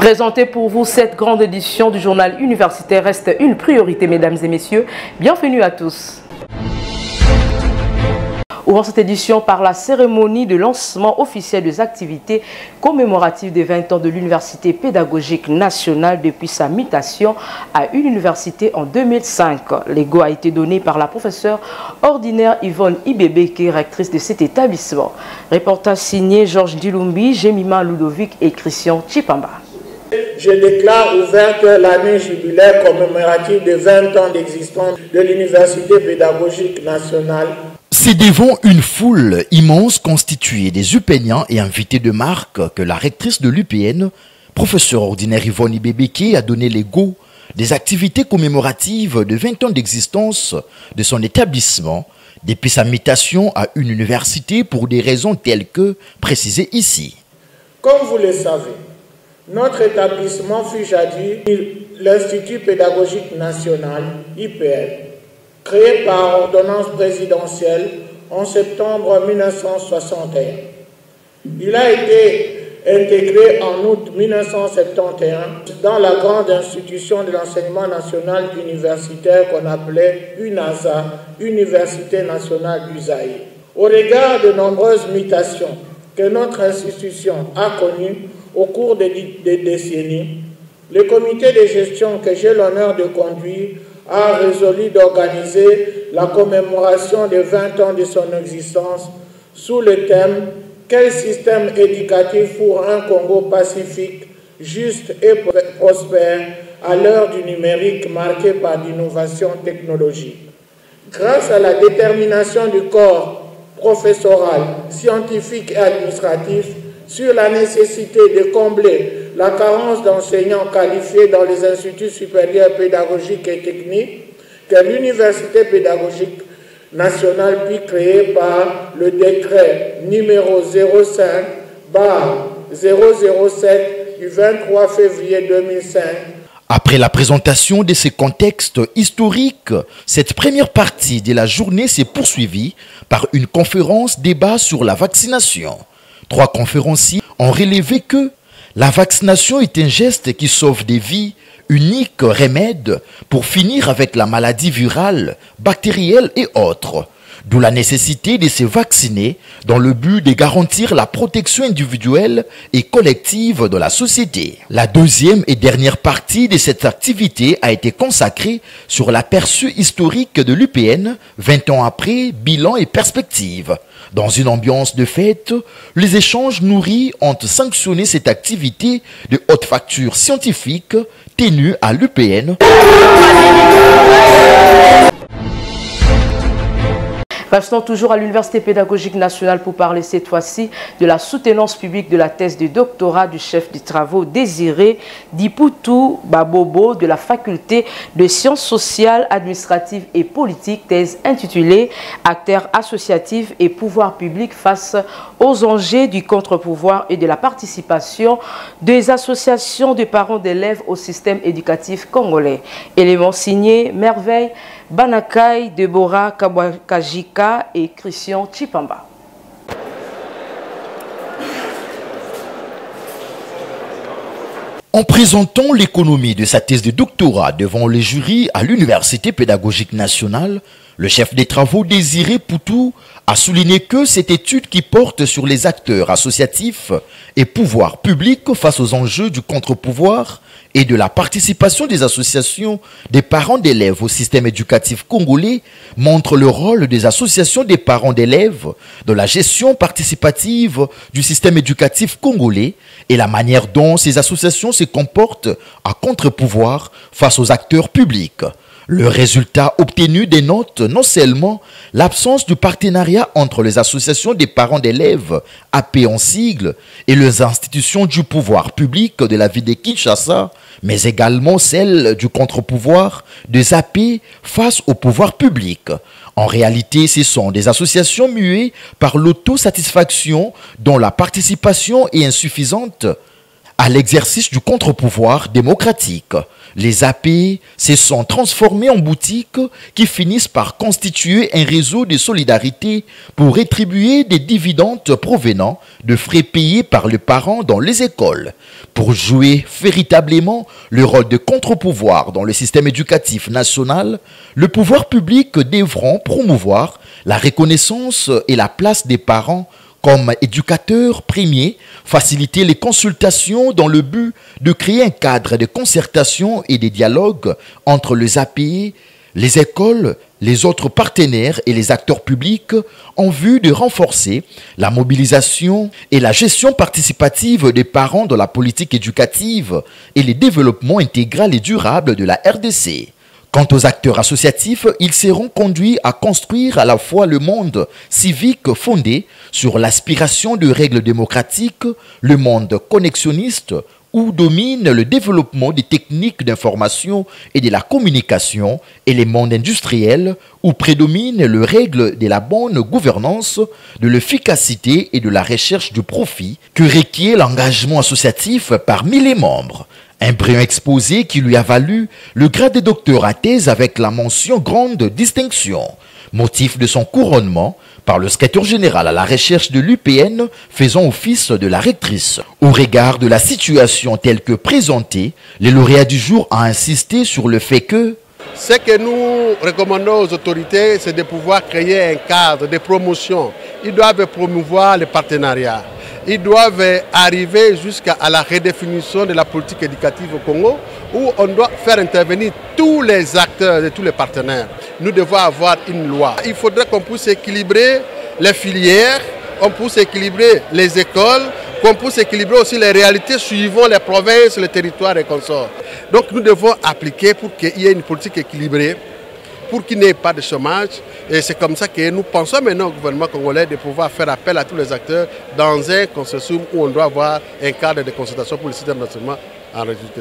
Présenter pour vous cette grande édition du journal universitaire reste une priorité, mesdames et messieurs. Bienvenue à tous. Ouvrons cette édition par la cérémonie de lancement officiel des activités commémoratives des 20 ans de l'Université pédagogique nationale depuis sa mutation à une université en 2005. L'ego a été donné par la professeure ordinaire Yvonne Ibebeke, rectrice de cet établissement. Reportage signé Georges Dilumbi, Jemima Ludovic et Christian Chipamba. Je déclare ouverte l'année jubilaire commémorative de 20 ans d'existence de l'Université pédagogique nationale. C'est devant une foule immense constituée des UPENiens et invités de marque que la rectrice de l'UPN, professeure ordinaire Yvonne Ibebeke, a donné les go des activités commémoratives de 20 ans d'existence de son établissement depuis sa mutation à une université pour des raisons telles que précisées ici. Comme vous le savez, notre établissement fut jadis l'Institut pédagogique national, IPN, créé par ordonnance présidentielle en septembre 1961. Il a été intégré en août 1971 dans la grande institution de l'enseignement national universitaire qu'on appelait UNASA, Université nationale du Zaïre. Au regard de nombreuses mutations que notre institution a connues au cours des décennies, le comité de gestion que j'ai l'honneur de conduire a résolu d'organiser la commémoration des 20 ans de son existence sous le thème « Quel système éducatif pour un Congo pacifique, juste et prospère à l'heure du numérique marqué par l'innovation technologique ». Grâce à la détermination du corps professoral, scientifique et administratif sur la nécessité de combler la carence d'enseignants qualifiés dans les instituts supérieurs pédagogiques et techniques que l'Université pédagogique nationale puis créée par le décret numéro 05/007 du 23 février 2005. Après la présentation de ces contextes historiques, cette première partie de la journée s'est poursuivie par une conférence débat sur la vaccination. 3 conférenciers ont relevé que la vaccination est un geste qui sauve des vies, unique remède pour finir avec la maladie virale, bactérielle et autres. D'où la nécessité de se vacciner dans le but de garantir la protection individuelle et collective de la société. La deuxième et dernière partie de cette activité a été consacrée sur l'aperçu historique de l'UPN, 20 ans après, bilan et perspective. Dans une ambiance de fête, les échanges nourris ont sanctionné cette activité de haute facture scientifique tenue à l'UPN. Restons toujours à l'Université pédagogique nationale pour parler cette fois-ci de la soutenance publique de la thèse de doctorat du chef des travaux Désiré Dipoutou Babobo de la faculté de sciences sociales, administratives et politiques, thèse intitulée « Acteurs associatifs et pouvoir public face aux enjeux du contre-pouvoir et de la participation des associations de parents d'élèves au système éducatif congolais ». Élément signé Merveille Banakai, Deborah Kabwakajika et Christian Chipamba. En présentant l'économie de sa thèse de doctorat devant les jurys à l'Université pédagogique nationale, le chef des travaux Désiré Poutou a souligné que cette étude qui porte sur les acteurs associatifs et pouvoirs publics face aux enjeux du contre-pouvoir et de la participation des associations des parents d'élèves au système éducatif congolais montre le rôle des associations des parents d'élèves dans la gestion participative du système éducatif congolais et la manière dont ces associations se comportent à contre-pouvoir face aux acteurs publics. Le résultat obtenu dénote non seulement l'absence du partenariat entre les associations des parents d'élèves, AP en sigle, et les institutions du pouvoir public de la ville de Kinshasa, mais également celle du contre-pouvoir des AP face au pouvoir public. En réalité, ce sont des associations muées par l'autosatisfaction dont la participation est insuffisante à l'exercice du contre-pouvoir démocratique. Les APE se sont transformés en boutiques qui finissent par constituer un réseau de solidarité pour rétribuer des dividendes provenant de frais payés par les parents dans les écoles. Pour jouer véritablement le rôle de contre-pouvoir dans le système éducatif national, le pouvoir public devront promouvoir la reconnaissance et la place des parents comme éducateurs premiers, faciliter les consultations dans le but de créer un cadre de concertation et de dialogue entre les APE, les écoles, les autres partenaires et les acteurs publics en vue de renforcer la mobilisation et la gestion participative des parents dans la politique éducative et le développement intégral et durable de la RDC. Quant aux acteurs associatifs, ils seront conduits à construire à la fois le monde civique fondé sur l'aspiration de règles démocratiques, le monde connexionniste, où domine le développement des techniques d'information et de la communication, et les mondes industriels, où prédominent les règles de la bonne gouvernance, de l'efficacité et de la recherche du profit, que requiert l'engagement associatif parmi les membres. Un brillant exposé qui lui a valu le grade de docteur à thèse avec la mention grande distinction. Motif de son couronnement par le secrétaire général à la recherche de l'UPN faisant office de la rectrice. Au regard de la situation telle que présentée, les lauréats du jour ont insisté sur le fait que ce que nous recommandons aux autorités, c'est de pouvoir créer un cadre de promotion. Ils doivent promouvoir les partenariats. Ils doivent arriver jusqu'à la redéfinition de la politique éducative au Congo, où on doit faire intervenir tous les acteurs et tous les partenaires. Nous devons avoir une loi. Il faudrait qu'on puisse équilibrer les filières, on puisse équilibrer les écoles, qu'on puisse équilibrer aussi les réalités suivant les provinces, les territoires et consorts. Donc nous devons appliquer pour qu'il y ait une politique équilibrée, pour qu'il n'y ait pas de chômage. Et c'est comme ça que nous pensons maintenant au gouvernement congolais de pouvoir faire appel à tous les acteurs dans un consortium où on doit avoir un cadre de consultation pour le système d'enseignement en résultat.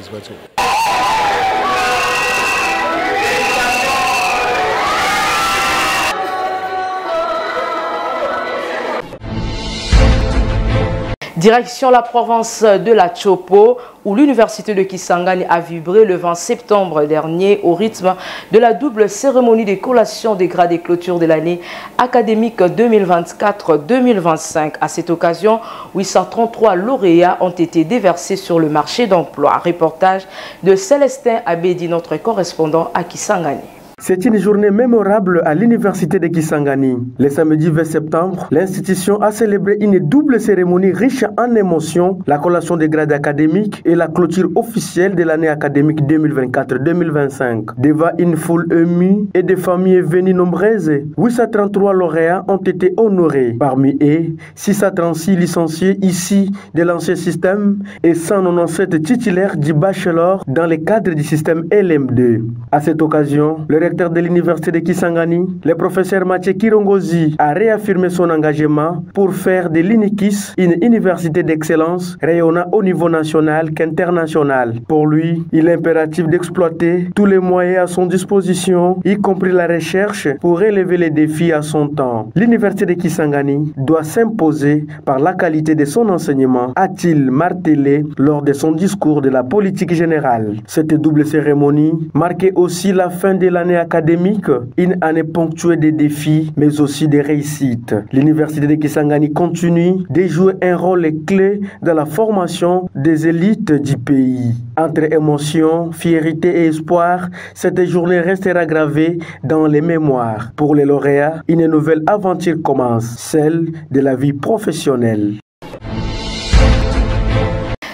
Direction la province de la Chopo, où l'université de Kisangani a vibré le 20 septembre dernier au rythme de la double cérémonie des collations des grades et clôture de l'année académique 2024-2025. À cette occasion, 833 lauréats ont été déversés sur le marché d'emploi. Reportage de Célestin Abedi, notre correspondant à Kisangani. C'est une journée mémorable à l'université de Kisangani. Le samedi 20 septembre, l'institution a célébré une double cérémonie riche en émotions, la collation des grades académiques et la clôture officielle de l'année académique 2024-2025. Devant une foule émue et des familles venues nombreuses, 833 lauréats ont été honorés. Parmi eux, 636 licenciés ici de l'ancien système et 197 titulaires du bachelor dans le cadre du système LM2. À cette occasion, le recteur de l'université de Kisangani, le professeur Mathieu Kirongozi, a réaffirmé son engagement pour faire de l'UNIKIS une université d'excellence rayonnant au niveau national qu'international. Pour lui, il est impératif d'exploiter tous les moyens à son disposition, y compris la recherche, pour relever les défis à son temps. L'université de Kisangani doit s'imposer par la qualité de son enseignement, a-t-il martelé lors de son discours de la politique générale. Cette double cérémonie marquait aussi la fin de l'année académique, une année ponctuée de défis, mais aussi de réussites. L'université de Kisangani continue de jouer un rôle clé dans la formation des élites du pays. Entre émotion, fierté et espoir, cette journée restera gravée dans les mémoires. Pour les lauréats, une nouvelle aventure commence, celle de la vie professionnelle.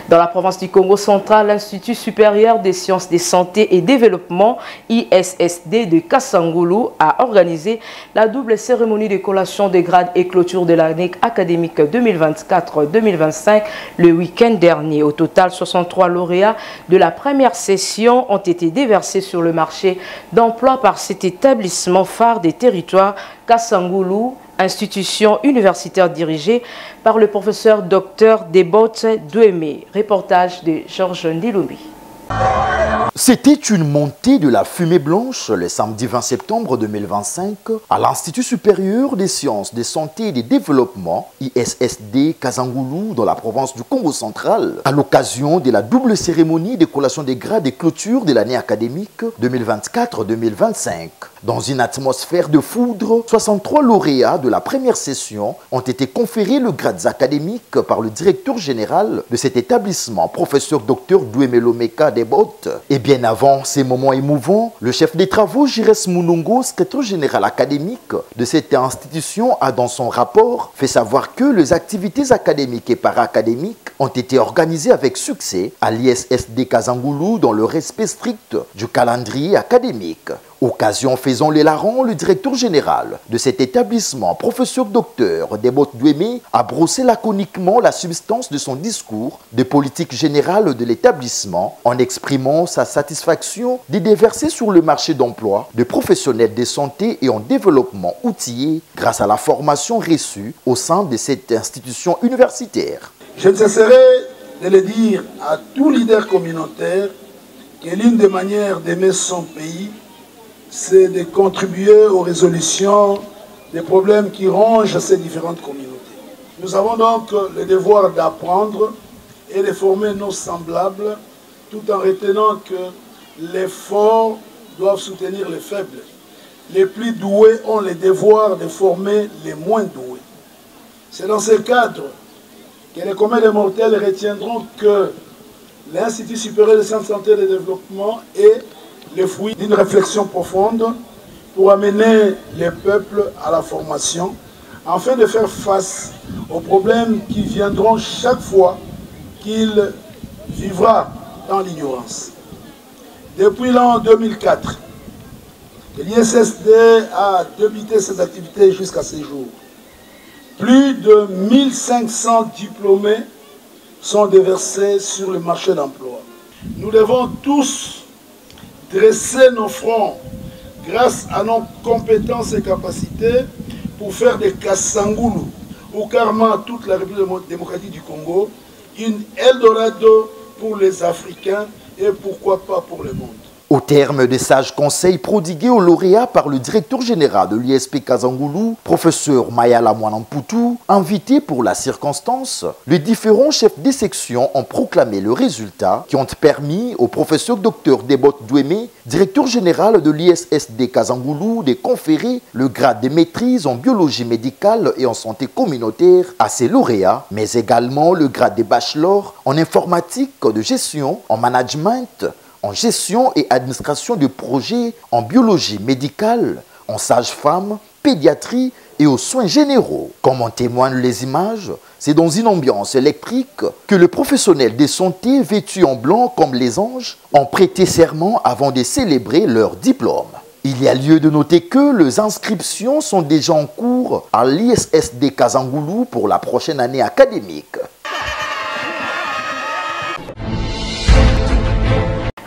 Dans la province du Congo central, l'Institut supérieur des sciences de santé et développement, ISSD de Kasangulu, a organisé la double cérémonie de collation des grades et clôture de l'année académique 2024-2025 le week-end dernier. Au total, 63 lauréats de la première session ont été déversés sur le marché d'emploi par cet établissement phare des territoires Kasangulu, institution universitaire dirigée par le professeur Dr Debote Douémé. Reportage de Georges Ndilumbi. C'était une montée de la fumée blanche le samedi 20 septembre 2025 à l'Institut supérieur des sciences de santé et de développement ISSD Kazangoulou dans la province du Congo central à l'occasion de la double cérémonie de collation des grades et clôture de l'année académique 2024-2025. Dans une atmosphère de foudre, 63 lauréats de la première session ont été conférés le grade académique par le directeur général de cet établissement, professeur Dr Douémé Lomeka Debot. Et bien avant ces moments émouvants, le chef des travaux, Jires Mounongo, secrétaire général académique de cette institution, a dans son rapport fait savoir que les activités académiques et para-académiques ont été organisées avec succès à l'ISSD Kazangoulou dans le respect strict du calendrier académique. Occasion faisant les larrons, le directeur général de cet établissement, professeur Dr Debot Douémé, a brossé laconiquement la substance de son discours de politique générale de l'établissement en exprimant sa satisfaction de déverser sur le marché d'emploi de professionnels de santé et en développement outillés grâce à la formation reçue au sein de cette institution universitaire. Je ne cesserai de le dire à tout leader communautaire que l'une des manières d'aimer son pays, c'est de contribuer aux résolutions des problèmes qui rongent ces différentes communautés. Nous avons donc le devoir d'apprendre et de former nos semblables, tout en retenant que les forts doivent soutenir les faibles. Les plus doués ont le devoir de former les moins doués. C'est dans ce cadre que les communs des mortels retiendront que l'Institut supérieur de sciences, santé et de développement est le fruit d'une réflexion profonde pour amener les peuples à la formation, afin de faire face aux problèmes qui viendront chaque fois qu'il vivra dans l'ignorance. Depuis l'an 2004, l'ISSD a débuté ses activités jusqu'à ce jour. Plus de 1500 diplômés sont déversés sur le marché d'emploi. Nous devons tous dresser nos fronts grâce à nos compétences et capacités pour faire de Kassangoulou ou carrément toute la République démocratique du Congo une Eldorado pour les Africains et pourquoi pas pour le monde. Au terme des sages conseils prodigués aux lauréats par le directeur général de l'ISP Kazangoulou, professeur Mayala Mwanamputu, invité pour la circonstance, les différents chefs des sections ont proclamé le résultat qui ont permis au professeur Dr Debot Douémé, directeur général de l'ISSD Kazangoulou, de conférer le grade de maîtrise en biologie médicale et en santé communautaire à ses lauréats, mais également le grade de bachelor en informatique de gestion, en management, en gestion et administration de projets en biologie médicale, en sage-femme, pédiatrie et aux soins généraux. Comme en témoignent les images, c'est dans une ambiance électrique que les professionnels de santé vêtus en blanc comme les anges ont prêté serment avant de célébrer leur diplôme. Il y a lieu de noter que les inscriptions sont déjà en cours à l'ISSD Kazangoulou pour la prochaine année académique.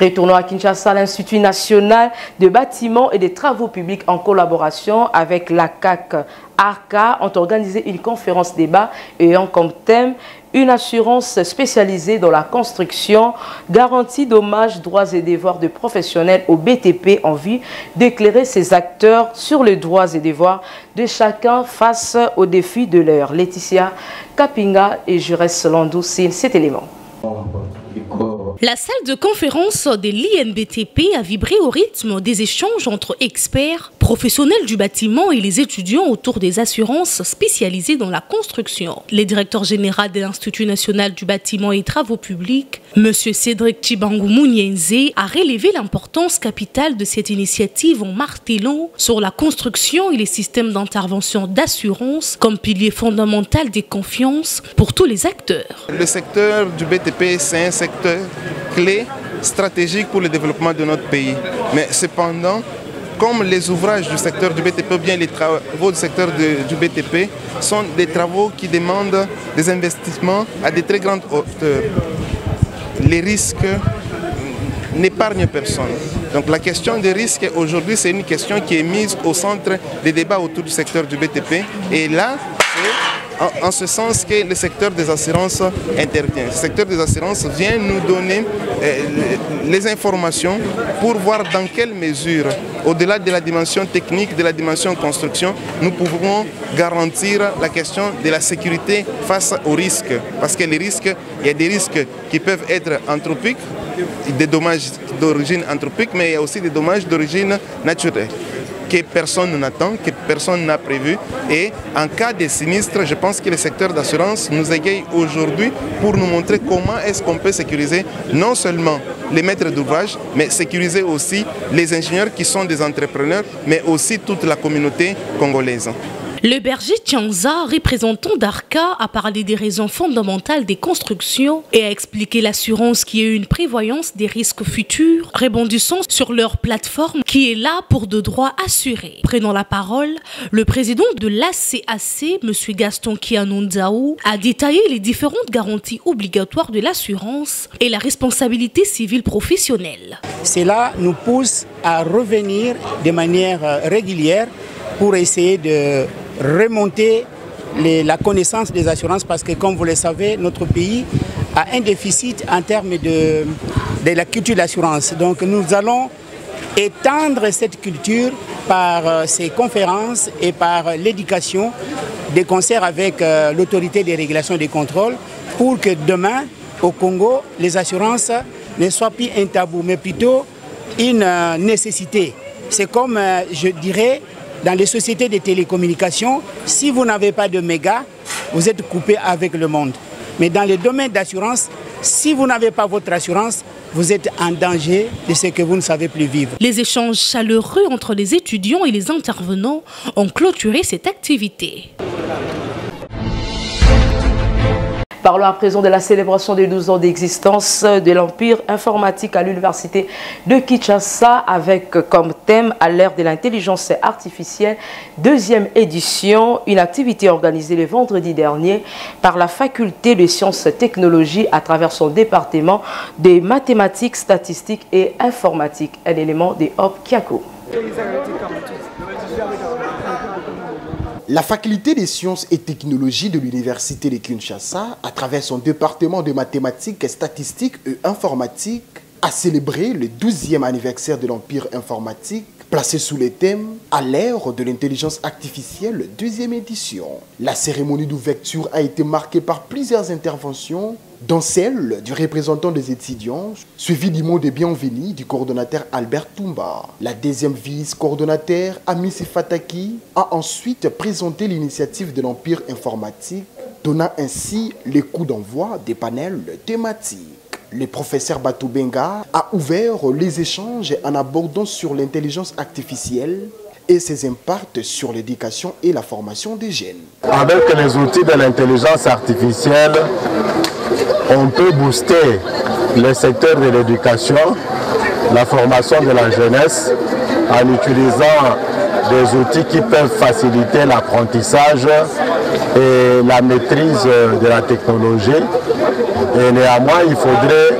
Retournons à Kinshasa, l'Institut national de bâtiments et des travaux publics en collaboration avec la CAC ARCA ont organisé une conférence débat ayant comme thème une assurance spécialisée dans la construction, garantie dommages, droits et devoirs de professionnels au BTP en vue d'éclairer ses acteurs sur les droits et devoirs de chacun face aux défis de l'heure. Laetitia Kapinga et Jures Landou signent cet élément. La salle de conférence de l'INBTP a vibré au rythme des échanges entre experts, professionnels du bâtiment et les étudiants autour des assurances spécialisées dans la construction. Le directeur général de l'Institut national du bâtiment et travaux publics, M. Cédric Chibangu Mounienze, a relevé l'importance capitale de cette initiative en martelant sur la construction et les systèmes d'intervention d'assurance comme pilier fondamental des confiances pour tous les acteurs. Le secteur du BTP, c'est un secteur clé stratégique pour le développement de notre pays. Mais cependant, comme les ouvrages du secteur du BTP ou bien les travaux du secteur du BTP sont des travaux qui demandent des investissements à de très grandes hauteurs, les risques n'épargnent personne. Donc la question des risques aujourd'hui, c'est une question qui est mise au centre des débats autour du secteur du BTP. Et là, en ce sens que le secteur des assurances intervient. Le secteur des assurances vient nous donner les informations pour voir dans quelle mesure, au-delà de la dimension technique, de la dimension construction, nous pouvons garantir la question de la sécurité face aux risques. Parce que les risques, il y a des risques qui peuvent être anthropiques, des dommages d'origine anthropique, mais il y a aussi des dommages d'origine naturelle que personne n'attend, que personne n'a prévu. Et en cas de sinistre, je pense que le secteur d'assurance nous égaye aujourd'hui pour nous montrer comment est-ce qu'on peut sécuriser non seulement les maîtres d'ouvrage, mais sécuriser aussi les ingénieurs qui sont des entrepreneurs, mais aussi toute la communauté congolaise. Le berger Tianza, représentant d'Arca, a parlé des raisons fondamentales des constructions et a expliqué l'assurance qui est une prévoyance des risques futurs, rebondissant sur leur plateforme qui est là pour de droits assurés. Prenant la parole, le président de l'ACAC, M. Gaston Kianondaou, a détaillé les différentes garanties obligatoires de l'assurance et la responsabilité civile professionnelle. Cela nous pousse à revenir de manière régulière pour essayer de remonter la connaissance des assurances parce que, comme vous le savez, notre pays a un déficit en termes de la culture d'assurance. Donc nous allons étendre cette culture par ces conférences et par l'éducation des concerts avec l'autorité des régulations et des contrôles pour que demain, au Congo, les assurances ne soient plus un tabou, mais plutôt une nécessité. C'est comme, je dirais, dans les sociétés de télécommunications, si vous n'avez pas de méga, vous êtes coupé avec le monde. Mais dans le domaine d'assurance, si vous n'avez pas votre assurance, vous êtes en danger de ce que vous ne savez plus vivre. Les échanges chaleureux entre les étudiants et les intervenants ont clôturé cette activité. Parlons à présent de la célébration des 12 ans d'existence de l'Empire informatique à l'Université de Kinshasa avec comme thème à l'ère de l'intelligence artificielle, deuxième édition, une activité organisée le vendredi dernier par la Faculté de sciences et technologies à travers son département des mathématiques, statistiques et informatiques, un élément des Hop Kiako. La faculté des sciences et technologies de l'Université de Kinshasa, à travers son département de mathématiques, statistiques et informatique, a célébré le 12e anniversaire de l'Empire informatique, placé sous le thème « À l'ère de l'intelligence artificielle, deuxième édition ». La cérémonie d'ouverture a été marquée par plusieurs interventions, dont celle du représentant des étudiants, suivi du mot de bienvenue du coordonnateur Albert Toumba. La deuxième vice-coordonnateur, Amissi Fataki, a ensuite présenté l'initiative de l'Empire informatique, donnant ainsi les coups d'envoi des panels thématiques. Le professeur Batoubenga a ouvert les échanges en abordant sur l'intelligence artificielle et ses impacts sur l'éducation et la formation des jeunes. Avec les outils de l'intelligence artificielle, on peut booster le secteur de l'éducation, la formation de la jeunesse, en utilisant des outils qui peuvent faciliter l'apprentissage et la maîtrise de la technologie. Et néanmoins, il faudrait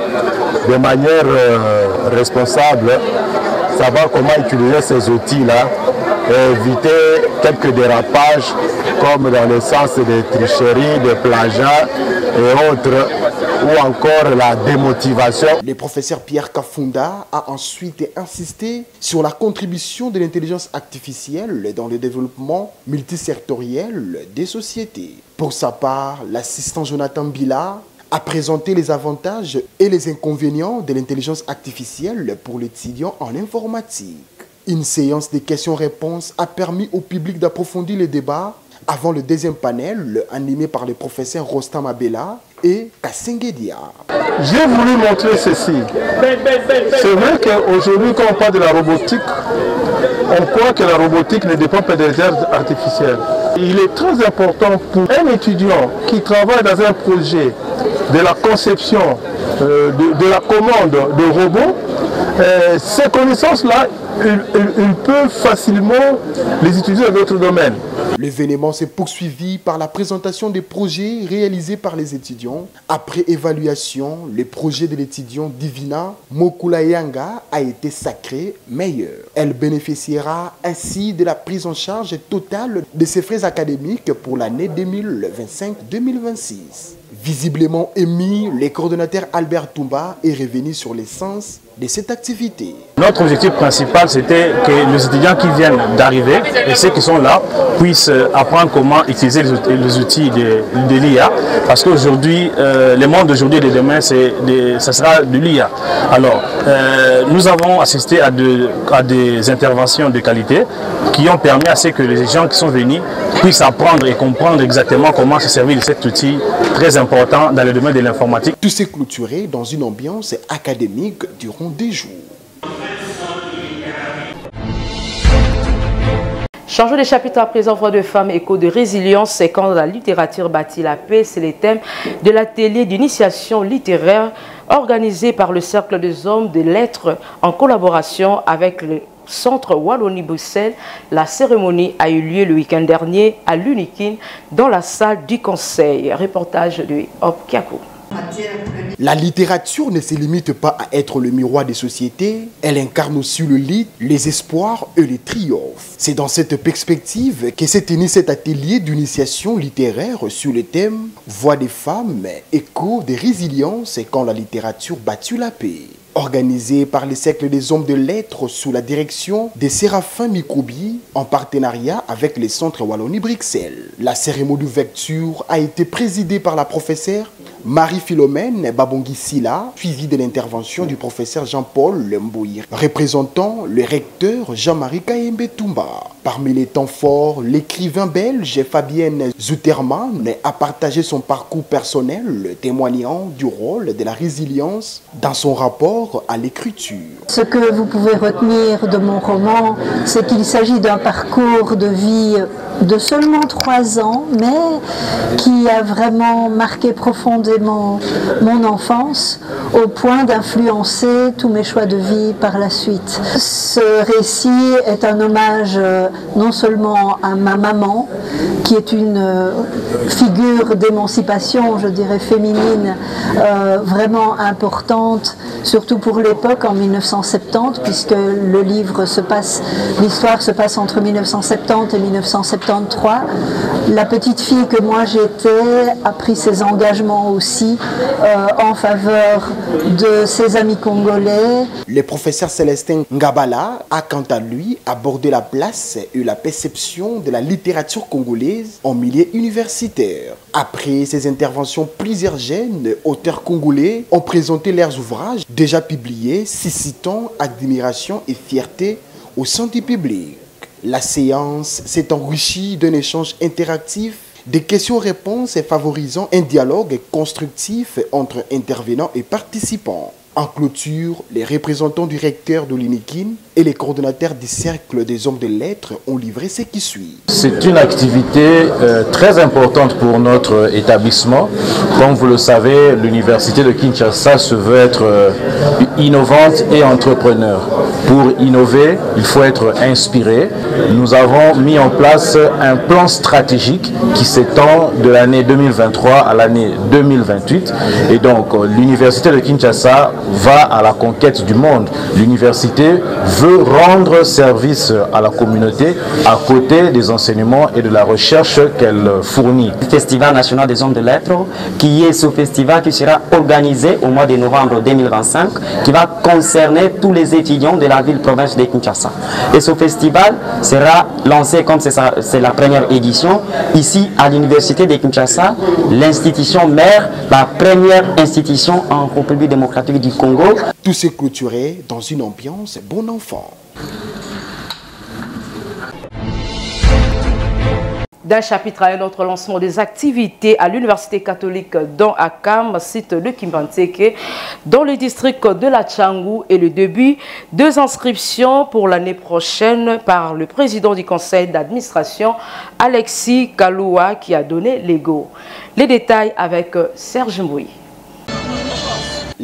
de manière responsable savoir comment utiliser ces outils-là et éviter quelques dérapages comme dans le sens des tricheries, des plagiats et autres, ou encore la démotivation. Le professeur Pierre Kafunda a ensuite insisté sur la contribution de l'intelligence artificielle dans le développement multisectoriel des sociétés. Pour sa part, l'assistant Jonathan Bila a présenté les avantages et les inconvénients de l'intelligence artificielle pour l'étudiant en informatique. Une séance de questions-réponses a permis au public d'approfondir les débats avant le deuxième panel animé par les professeurs Rostam Abela et Kassengedia. J'ai voulu montrer ceci. C'est vrai qu'aujourd'hui, quand on parle de la robotique, on croit que la robotique ne dépend pas des intelligences artificielles. Il est très important pour un étudiant qui travaille dans un projet de la conception, de la commande de robots, ces connaissances-là, ils peuvent facilement les utiliser dans d'autres domaines. L'événement s'est poursuivi par la présentation des projets réalisés par les étudiants. Après évaluation, le projet de l'étudiant Divina Mokulayanga a été sacré meilleur. Elle bénéficiera ainsi de la prise en charge totale de ses frais académiques pour l'année 2025-2026. Visiblement émis, le coordonnateur Albert Toumba est revenu sur l'essence de cette activité. Notre objectif principal, c'était que les étudiants qui viennent d'arriver et ceux qui sont là puissent apprendre comment utiliser les outils de l'IA. Parce qu'aujourd'hui, le monde d'aujourd'hui et de demain, ça sera de l'IA. Alors, nous avons assisté à des interventions de qualité qui ont permis à ce que les gens qui sont venus puissent apprendre et comprendre exactement comment se servir de cet outil très important dans le domaine de l'informatique. Tout s'est clôturé dans une ambiance académique durant des jours. Changeons de chapitre à présent, voix de femmes, écho de résilience, c'est quand la littérature bâtit la paix. C'est le thème de l'atelier d'initiation littéraire organisé par le Cercle des hommes de lettres en collaboration avec le Centre Wallonie-Bruxelles. La cérémonie a eu lieu le week-end dernier à l'Unikin dans la salle du Conseil. Reportage de Hop Kiakou. La littérature ne se limite pas à être le miroir des sociétés, elle incarne aussi le lit, les espoirs et les triomphes. C'est dans cette perspective que s'est tenu cet atelier d'initiation littéraire sur le thème « Voix des femmes, écho de résilience quand la littérature battu la paix ». Organisé par le Cercle des hommes de lettres sous la direction de Séraphin Mikoubi en partenariat avec le Centre Wallonie-Bruxelles. La cérémonie d'ouverture a été présidée par la professeure Marie-Philomène Babongi-Sila, suivie de l'intervention du professeur Jean-Paul Lembouir, représentant le recteur Jean-Marie Kayembe Toumba. Parmi les temps forts, l'écrivain belge Fabienne Zuterman a partagé son parcours personnel, témoignant du rôle de la résilience dans son rapport à l'écriture. Ce que vous pouvez retenir de mon roman, c'est qu'il s'agit d'un parcours de vie de seulement 3 ans, mais qui a vraiment marqué profondément mon enfance au point d'influencer tous mes choix de vie par la suite. Ce récit est un hommage non seulement à ma maman, qui est une figure d'émancipation, je dirais féminine, vraiment importante, surtout pour l'époque en 1970, puisque le livre se passe, l'histoire se passe entre 1970 et 1973. La petite fille que moi j'étais a pris ses engagements aussi en faveur de ses amis congolais. Le professeur Célestin Ngabala a quant à lui abordé la place et la perception de la littérature congolaise en milieu universitaire. Après ces interventions, plusieurs jeunes auteurs congolais ont présenté leurs ouvrages déjà publiés, suscitant admiration et fierté au sein du public. La séance s'est enrichie d'un échange interactif, des questions-réponses et favorisant un dialogue constructif entre intervenants et participants. En clôture, les représentants du recteur de l'Unikin et les coordonnateurs du Cercle des hommes de lettres ont livré ce qui suit. C'est une activité très importante pour notre établissement. Comme vous le savez, l'université de Kinshasa se veut être innovante et entrepreneur. Pour innover, il faut être inspiré. Nous avons mis en place un plan stratégique qui s'étend de l'année 2023 à l'année 2028. Et donc, l'université de Kinshasa va à la conquête du monde. L'université veut rendre service à la communauté à côté des enseignements et de la recherche qu'elle fournit. Le Festival national des hommes de lettres, qui est ce festival qui sera organisé au mois de novembre 2025, qui va concerner tous les étudiants de la ville-province de Kinshasa. Et ce festival sera lancé, comme c'est la première édition, ici à l'université de Kinshasa, l'institution mère, la première institution en République démocratique du Congo. Tout s'est clôturé dans une ambiance bon enfant. D'un chapitre à un autre, lancement des activités à l'Université catholique d'Akam, site de Kimbanteke, dans le district de la Tchangou, et le début des inscriptions pour l'année prochaine par le président du conseil d'administration, Alexis Kaloua, qui a donné les go. Les détails avec Serge Mbouy.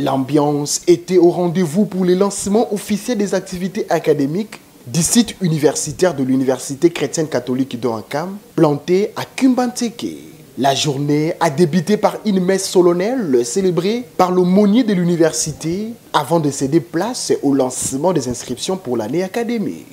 L'ambiance était au rendez-vous pour le lancement officiel des activités académiques du site universitaire de l'Université chrétienne catholique d'Ouakam, planté à Kumbantseke. La journée a débuté par une messe solennelle célébrée par l'aumônier de l'université avant de céder place au lancement des inscriptions pour l'année académique.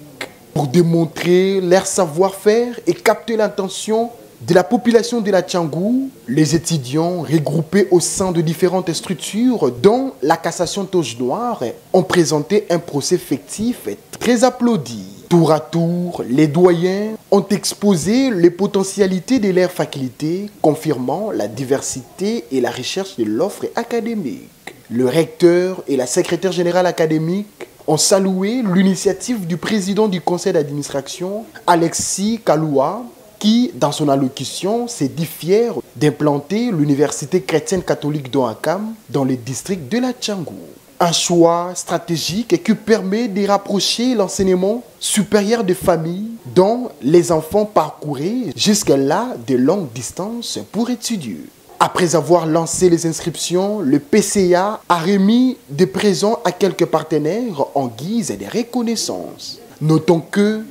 Pour démontrer leur savoir-faire et capter l'attention de la population de la Tchangou, les étudiants regroupés au sein de différentes structures dont la cassation Toge Noire ont présenté un procès fictif très applaudi. Tour à tour, les doyens ont exposé les potentialités de leur faculté, confirmant la diversité et la recherche de l'offre académique. Le recteur et la secrétaire générale académique ont salué l'initiative du président du conseil d'administration, Alexis Kaloua, qui, dans son allocution, s'est dit fier d'implanter l'Université chrétienne catholique d'Ouakam dans le district de la Tchangou. Un choix stratégique qui permet de rapprocher l'enseignement supérieur des familles dont les enfants parcouraient jusque-là de longues distances pour étudier. Après avoir lancé les inscriptions, le PCA a remis des présents à quelques partenaires en guise de reconnaissance. Notons que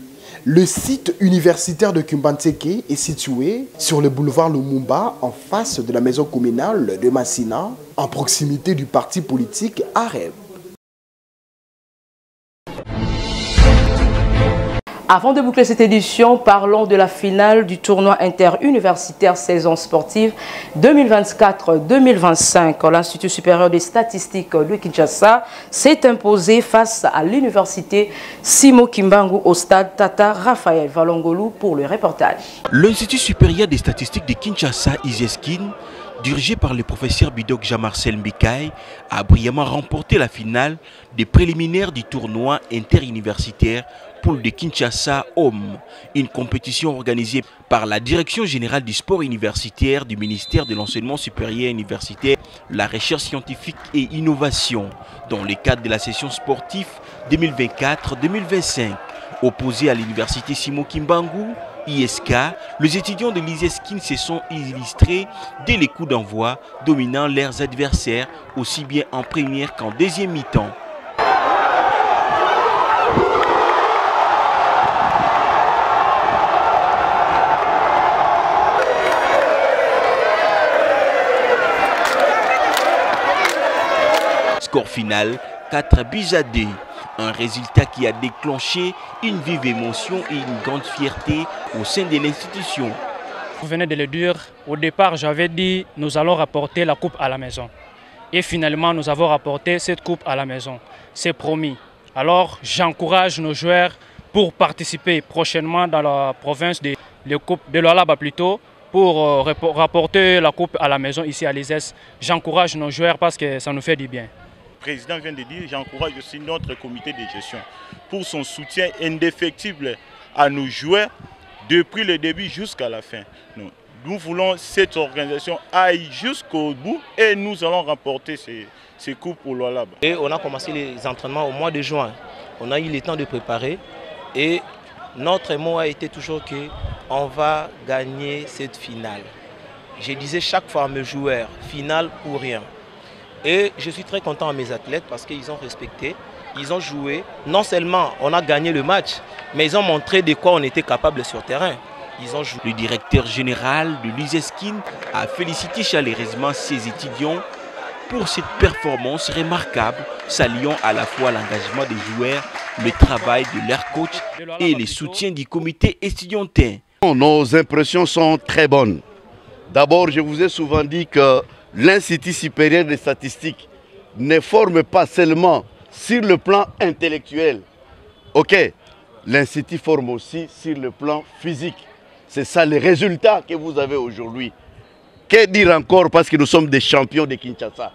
le site universitaire de Kumbantseke est situé sur le boulevard Lumumba en face de la maison communale de Massina, en proximité du parti politique AREB. Avant de boucler cette édition, parlons de la finale du tournoi interuniversitaire saison sportive 2024-2025. L'Institut supérieur des statistiques de Kinshasa s'est imposé face à l'université Simo Kimbangu au stade Tata Raphaël Valongolu pour le reportage. L'Institut supérieur des statistiques de Kinshasa, ISESKIN, dirigé par le professeur Bidok Jean-Marcel Mbikaï, a brillamment remporté la finale des préliminaires du tournoi interuniversitaire Poule de Kinshasa Homme, une compétition organisée par la Direction générale du sport universitaire du ministère de l'enseignement supérieur universitaire, la recherche scientifique et innovation, dans le cadre de la session sportive 2024-2025. Opposés à l'université Simo Kimbangu, ISK, les étudiants de l'ISESKIN se sont illustrés dès les coups d'envoi, dominant leurs adversaires aussi bien en première qu'en deuxième mi-temps. Score final 4-2, un résultat qui a déclenché une vive émotion et une grande fierté au sein de l'institution. Vous venez de le dire, au départ j'avais dit nous allons rapporter la coupe à la maison. Et finalement nous avons rapporté cette coupe à la maison, c'est promis. Alors j'encourage nos joueurs pour participer prochainement dans la province de Lualaba plutôt, pour rapporter la coupe à la maison ici à l'ISES. J'encourage nos joueurs parce que ça nous fait du bien. Le président vient de dire, j'encourage aussi notre comité de gestion pour son soutien indéfectible à nos joueurs depuis le début jusqu'à la fin. Nous voulons que cette organisation aille jusqu'au bout et nous allons remporter ces coupes au Lualaba. Et on a commencé les entraînements au mois de juin. On a eu le temps de préparer et notre mot a été toujours qu'on va gagner cette finale. Je disais chaque fois à mes joueurs, finale ou rien. Et je suis très content à mes athlètes parce qu'ils ont respecté, ils ont joué. Non seulement on a gagné le match, mais ils ont montré de quoi on était capable sur terrain. Ils ont joué. Le directeur général de l'ISESKIN a félicité chaleureusement ses étudiants pour cette performance remarquable, saluant à la fois l'engagement des joueurs, le travail de leur coach et les soutiens du comité étudiantin. Nos impressions sont très bonnes. D'abord, je vous ai souvent dit que l'Institut supérieur des statistiques ne forme pas seulement sur le plan intellectuel. Ok, l'Institut forme aussi sur le plan physique. C'est ça les résultats que vous avez aujourd'hui. Que dire encore parce que nous sommes des champions de Kinshasa.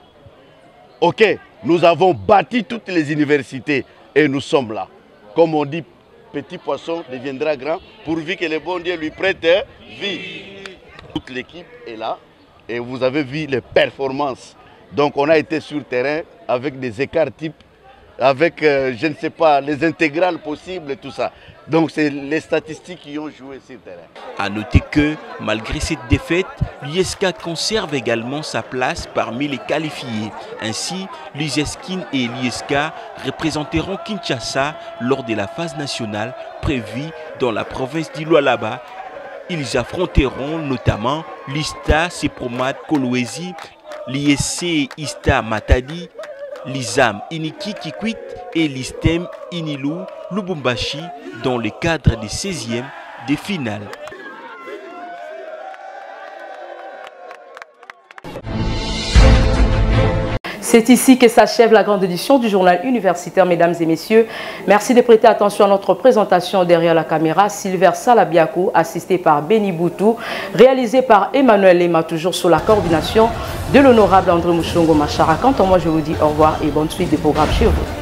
Ok, nous avons bâti toutes les universités et nous sommes là. Comme on dit, petit poisson deviendra grand pourvu que le bon Dieu lui prête vie. Toute l'équipe est là. Et vous avez vu les performances. Donc on a été sur terrain avec des écarts types, avec, je ne sais pas, les intégrales possibles et tout ça. Donc c'est les statistiques qui ont joué sur le terrain. A noter que, malgré cette défaite, l'USK conserve également sa place parmi les qualifiés. Ainsi, l'USESKIN et l'USK représenteront Kinshasa lors de la phase nationale prévue dans la province du Lualaba. Ils affronteront notamment l'ISTA Sepromad Kolwezi, l'ISC Ista Matadi, l'ISAM Iniki Kikwit et l'ISTEM Inilou Lubumbashi dans le cadre des 16e des finales. C'est ici que s'achève la grande édition du journal universitaire, mesdames et messieurs. Merci de prêter attention à notre présentation derrière la caméra. Silver Salabiakou, assisté par Béni Boutou, réalisé par Emmanuel Lema, toujours sous la coordination de l'honorable André Mouchongo Machara. Quant à moi, je vous dis au revoir et bonne suite des programmes chez vous.